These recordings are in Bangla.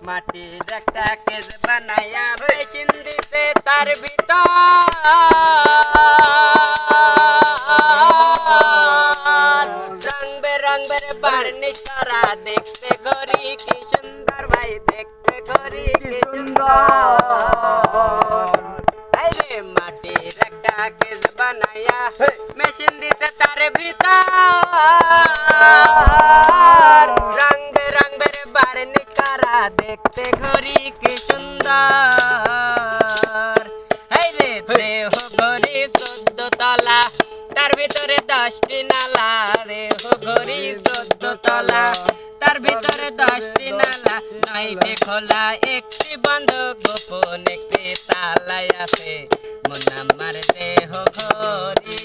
মাটির একটা কেস বানাইয়া মেশিন দিতে তার ভিতর রং বেরঙের বার্নিশ করা দেখতে ঘড়ি কি সুন্দর ভাই দেখতে ঘড়ি কি সুন্দর মাটির একটা কেস বানাইয়া মেশিন দিতে তার ভিতর রং বেরঙের বার্নিশ করা দেখতে ঘড়ি কি সুন্দর দেহ ঘড়ি 14 তলা তার ভিতরে 10টি নালা দেহ ঘড়ি 14 তলা তার ভিতরে 10টি নালা 9টি খোলা একটি বন্ধ গোপন একটি তালাই আছে মন আমার দেহ ঘড়ি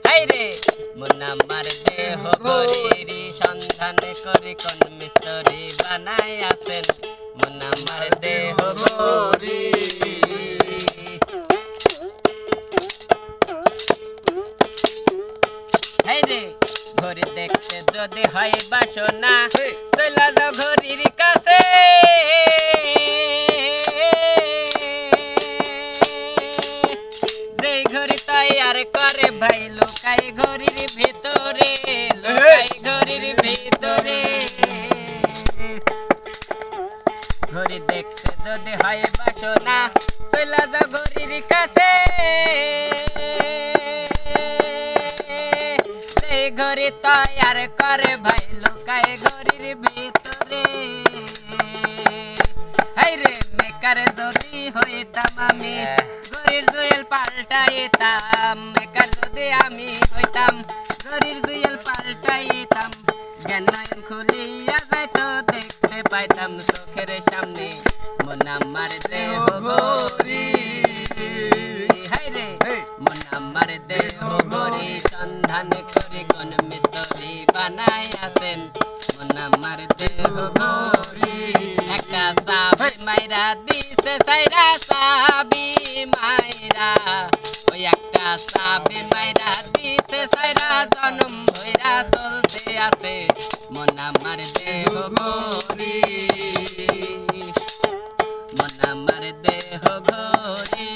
হাইরে মন আমার দেহ ঘড়ির সন্ধান করি কোন মিস্ত্রি বানাই আছেন মন আমার দেহ ঘড়ি ঘড়ি দেখতে যদি হয় বাসনা চলা যাও ঘড়ির কাছে যে ঘড়ি তৈয়ার করে ভাই লুকাই ঘড়ির ভিতরে লুকাই ঘড়ির ভিতরে ঘড়ি দেখতে যদি হয় বাসনা চলা যাও ঘড়ির কাছে ঘড়ি তৈয়ার করে ভাই লুকায় ঘড়ির ভিতরে হাইরে মেকার যদি হইতাম আমি ঘড়ির জুয়েল পাল্টাইতাম মেকার যদি আমি হইতাম ঘড়ির জুয়েল পাল্টাইতাম জ্ঞান নয়ন খুলিয়া যাইতো দেখতে পাইতাম চোখের সামনে মন আমার দেহ ঘড়ি হাইরে মন আমার দেহ ঘড়ি সন্ধান করি কোন মিস্ত্রি বানাই আছেন মন আমার দেহ ঘড়ি একটা চাবি মাইরা দিছে সাইরা চাবি মাইরা ওই একটা চাবি মাইরা দিছে সাইরা জনম ভইরা চলতে আছে মন আমার দেহ ঘড়ি মন আমার দেহ ঘড়ি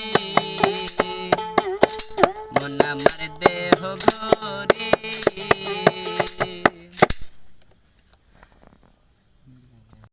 মন আমার দেহ ঘড়ি